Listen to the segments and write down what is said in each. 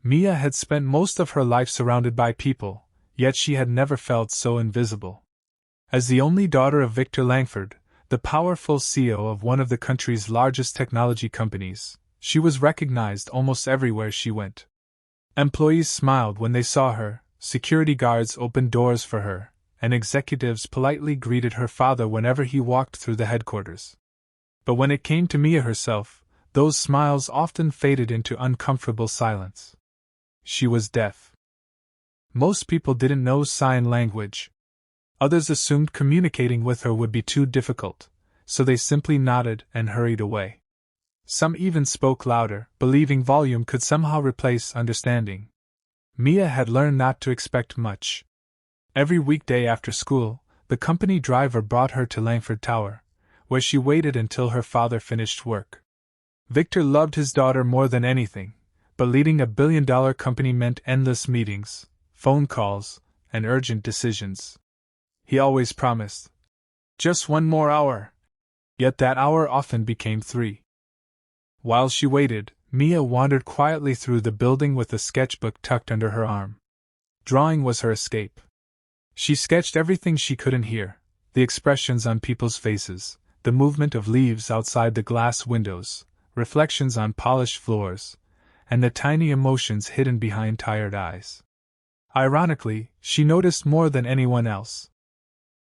Mia had spent most of her life surrounded by people, yet she had never felt so invisible. As the only daughter of Victor Langford, the powerful CEO of one of the country's largest technology companies, she was recognized almost everywhere she went. Employees smiled when they saw her, security guards opened doors for her, and executives politely greeted her father whenever he walked through the headquarters. But when it came to Mia herself, those smiles often faded into uncomfortable silence. She was deaf. Most people didn't know sign language. Others assumed communicating with her would be too difficult, so they simply nodded and hurried away. Some even spoke louder, believing volume could somehow replace understanding. Mia had learned not to expect much. Every weekday after school, the company driver brought her to Langford Tower, where she waited until her father finished work. Victor loved his daughter more than anything, but leading a billion-dollar company meant endless meetings, phone calls, and urgent decisions. He always promised, "Just one more hour." Yet that hour often became 3. While she waited, Mia wandered quietly through the building with a sketchbook tucked under her arm. Drawing was her escape. She sketched everything she couldn't hear: the expressions on people's faces, the movement of leaves outside the glass windows, reflections on polished floors, and the tiny emotions hidden behind tired eyes. Ironically, she noticed more than anyone else.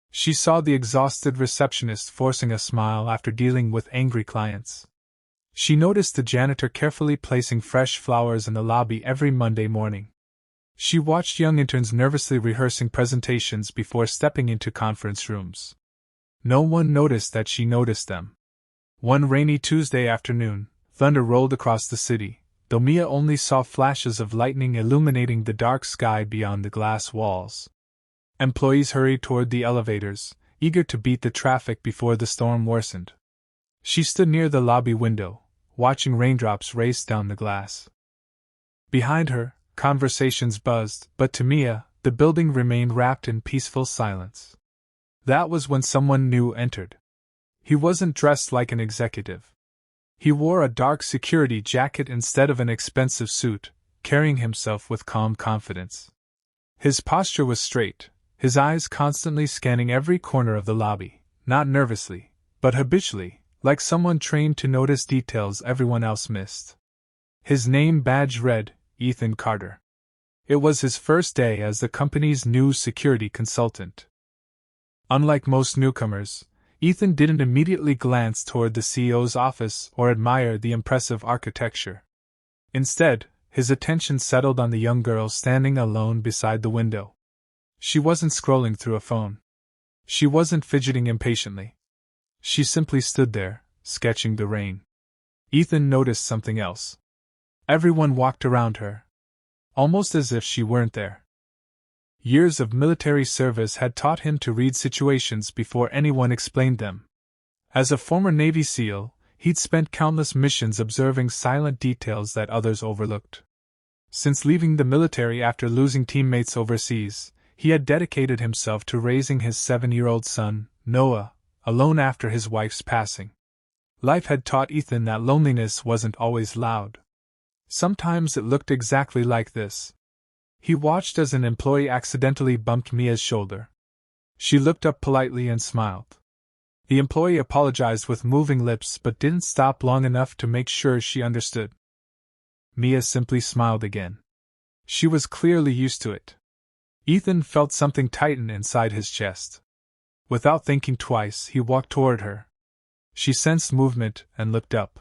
She saw the exhausted receptionist forcing a smile after dealing with angry clients. She noticed the janitor carefully placing fresh flowers in the lobby every Monday morning. She watched young interns nervously rehearsing presentations before stepping into conference rooms. No one noticed that she noticed them. One rainy Tuesday afternoon, thunder rolled across the city, though Mia only saw flashes of lightning illuminating the dark sky beyond the glass walls. Employees hurried toward the elevators, eager to beat the traffic before the storm worsened. She stood near the lobby window, watching raindrops race down the glass. Behind her, conversations buzzed, but to Mia, the building remained wrapped in peaceful silence. That was when someone new entered. He wasn't dressed like an executive. He wore a dark security jacket instead of an expensive suit, carrying himself with calm confidence. His posture was straight, his eyes constantly scanning every corner of the lobby, not nervously, but habitually, like someone trained to notice details everyone else missed. His name badge read, Ethan Carter. It was his first day as the company's new security consultant. Unlike most newcomers, Ethan didn't immediately glance toward the CEO's office or admire the impressive architecture. Instead, his attention settled on the young girl standing alone beside the window. She wasn't scrolling through a phone. She wasn't fidgeting impatiently. She simply stood there, sketching the rain. Ethan noticed something else. Everyone walked around her, almost as if she weren't there. Years of military service had taught him to read situations before anyone explained them. As a former Navy SEAL, he'd spent countless missions observing silent details that others overlooked. Since leaving the military after losing teammates overseas, he had dedicated himself to raising his 7-year-old son, Noah, alone after his wife's passing. Life had taught Ethan that loneliness wasn't always loud. Sometimes it looked exactly like this. He watched as an employee accidentally bumped Mia's shoulder. She looked up politely and smiled. The employee apologized with moving lips but didn't stop long enough to make sure she understood. Mia simply smiled again. She was clearly used to it. Ethan felt something tighten inside his chest. Without thinking twice, he walked toward her. She sensed movement and looked up.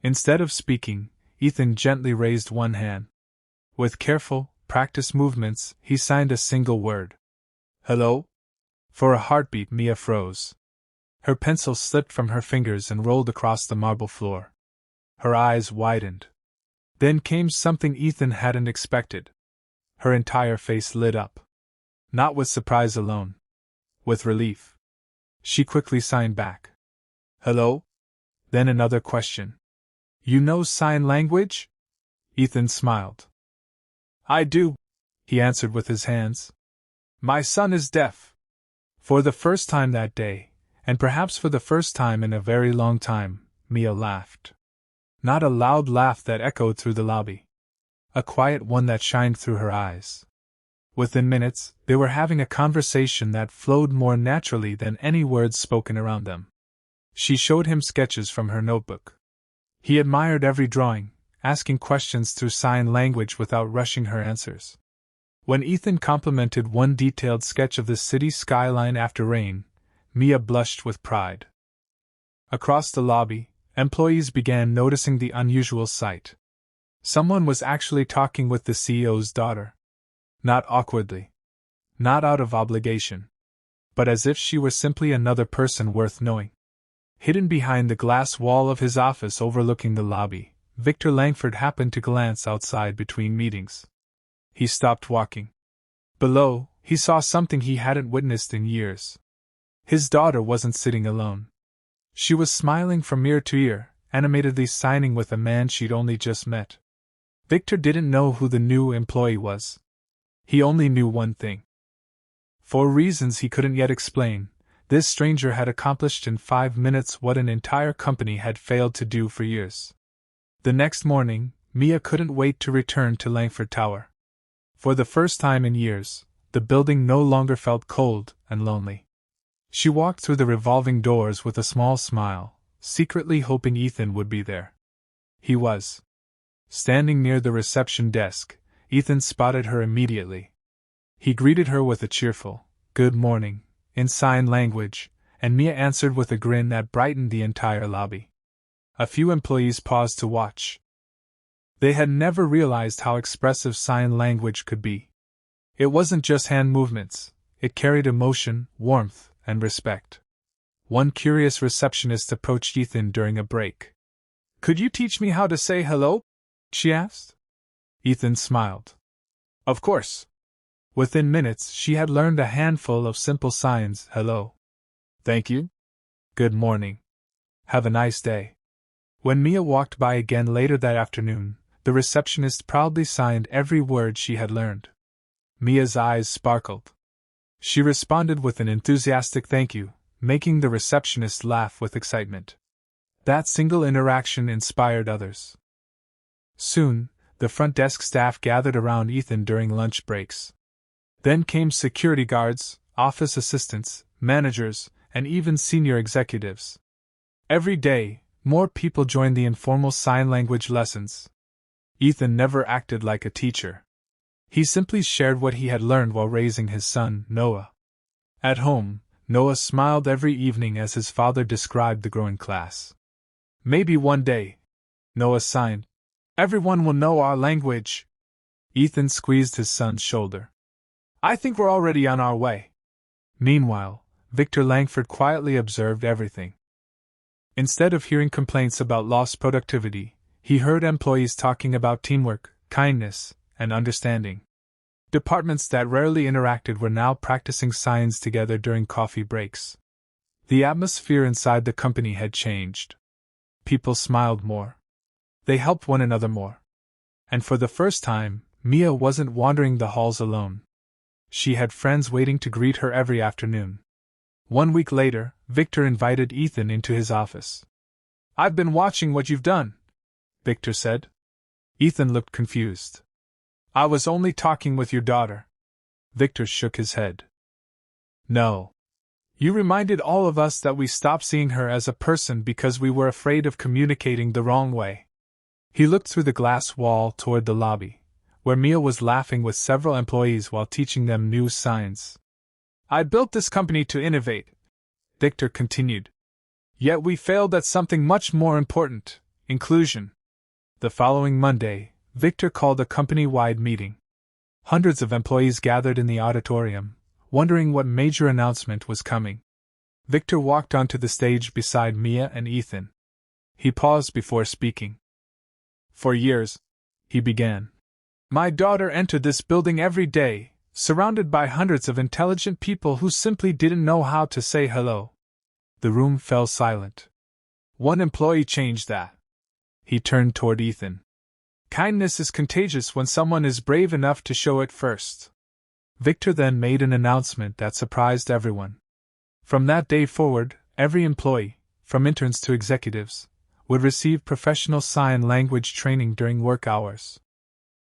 Instead of speaking, Ethan gently raised one hand. With careful, practiced movements, he signed a single word. "Hello?" For a heartbeat, Mia froze. Her pencil slipped from her fingers and rolled across the marble floor. Her eyes widened. Then came something Ethan hadn't expected. Her entire face lit up. Not with surprise alone. With relief. She quickly signed back. "Hello?" Then another question. "You know sign language?" Ethan smiled. "I do," he answered with his hands. "My son is deaf." For the first time that day, and perhaps for the first time in a very long time, Mia laughed. Not a loud laugh that echoed through the lobby. a quiet one that shined through her eyes. Within minutes, they were having a conversation that flowed more naturally than any words spoken around them. She showed him sketches from her notebook. He admired every drawing, asking questions through sign language without rushing her answers. When Ethan complimented one detailed sketch of the city skyline after rain, Mia blushed with pride. Across the lobby, employees began noticing the unusual sight. Someone was actually talking with the CEO's daughter. Not awkwardly. Not out of obligation. But as if she were simply another person worth knowing. Hidden behind the glass wall of his office overlooking the lobby, Victor Langford happened to glance outside between meetings. He stopped walking. Below, he saw something he hadn't witnessed in years. His daughter wasn't sitting alone. She was smiling from ear to ear, animatedly signing with a man she'd only just met. Victor didn't know who the new employee was. He only knew one thing. For reasons he couldn't yet explain, this stranger had accomplished in 5 minutes what an entire company had failed to do for years. The next morning, Mia couldn't wait to return to Langford Tower. For the first time in years, the building no longer felt cold and lonely. She walked through the revolving doors with a small smile, secretly hoping Ethan would be there. He was. Standing near the reception desk, Ethan spotted her immediately. He greeted her with a cheerful, "Good morning," in sign language, and Mia answered with a grin that brightened the entire lobby. A few employees paused to watch. They had never realized how expressive sign language could be. It wasn't just hand movements, it carried emotion, warmth, and respect. One curious receptionist approached Ethan during a break. "Could you teach me how to say hello?" she asked. Ethan smiled. "Of course." Within minutes, she had learned a handful of simple signs: hello, thank you, good morning, have a nice day. When Mia walked by again later that afternoon, the receptionist proudly signed every word she had learned. Mia's eyes sparkled. She responded with an enthusiastic thank you, making the receptionist laugh with excitement. That single interaction inspired others. Soon, the front desk staff gathered around Ethan during lunch breaks. Then came security guards, office assistants, managers, and even senior executives. Every day, more people joined the informal sign language lessons. Ethan never acted like a teacher. He simply shared what he had learned while raising his son, Noah. At home, Noah smiled every evening as his father described the growing class. "Maybe one day," Noah signed, "everyone will know our language." Ethan squeezed his son's shoulder. "I think we're already on our way." Meanwhile, Victor Langford quietly observed everything. Instead of hearing complaints about lost productivity, he heard employees talking about teamwork, kindness, and understanding. Departments that rarely interacted were now practicing signs together during coffee breaks. The atmosphere inside the company had changed. People smiled more. They helped one another more. And for the first time, Mia wasn't wandering the halls alone. She had friends waiting to greet her every afternoon. 1 week later, Victor invited Ethan into his office. "I've been watching what you've done," Victor said. Ethan looked confused. "I was only talking with your daughter." Victor shook his head. "No. You reminded all of us that we stopped seeing her as a person because we were afraid of communicating the wrong way." He looked through the glass wall toward the lobby, where Mia was laughing with several employees while teaching them new signs. "I built this company to innovate," Victor continued. "Yet we failed at something much more important: inclusion." The following Monday, Victor called a company-wide meeting. Hundreds of employees gathered in the auditorium, wondering what major announcement was coming. Victor walked onto the stage beside Mia and Ethan. He paused before speaking. "For years," he began, "my daughter entered this building every day, surrounded by hundreds of intelligent people who simply didn't know how to say hello." The room fell silent. One employee changed that. He turned toward Ethan. "Kindness is contagious when someone is brave enough to show it first." Victor then made an announcement that surprised everyone. From that day forward, every employee, from interns to executives, would receive professional sign language training during work hours.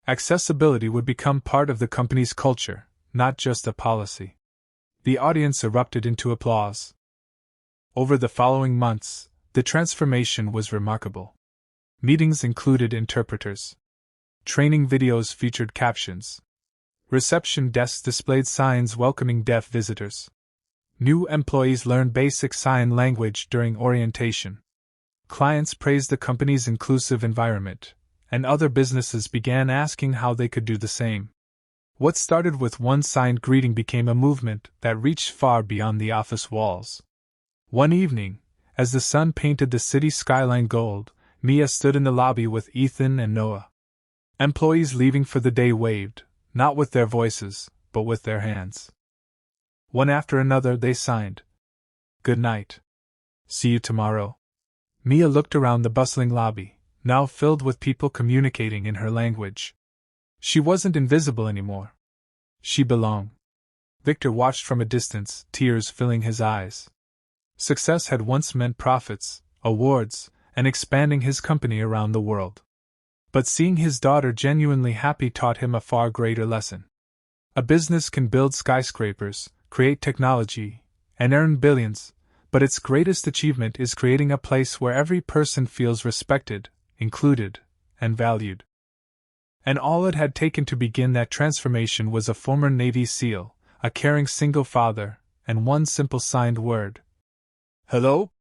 Accessibility would become part of the company's culture, not just a policy. The audience erupted into applause. Over the following months, the transformation was remarkable. Meetings included interpreters. Training videos featured captions. Reception desks displayed signs welcoming deaf visitors. New employees learned basic sign language during orientation. Clients praised the company's inclusive environment, and other businesses began asking how they could do the same. What started with one signed greeting became a movement that reached far beyond the office walls. One evening, as the sun painted the city skyline gold, Mia stood in the lobby with Ethan and Noah. Employees leaving for the day waved, not with their voices, but with their hands. One after another they signed, "Good night. See you tomorrow." Mia looked around the bustling lobby, now filled with people communicating in her language. She wasn't invisible anymore. She belonged. Victor watched from a distance, tears filling his eyes. Success had once meant profits, awards, and expanding his company around the world. But seeing his daughter genuinely happy taught him a far greater lesson. A business can build skyscrapers, create technology, and earn billions, but its greatest achievement is creating a place where every person feels respected, included, and valued. And all it had taken to begin that transformation was a former Navy SEAL, a caring single father, and one simple signed word. "Hello,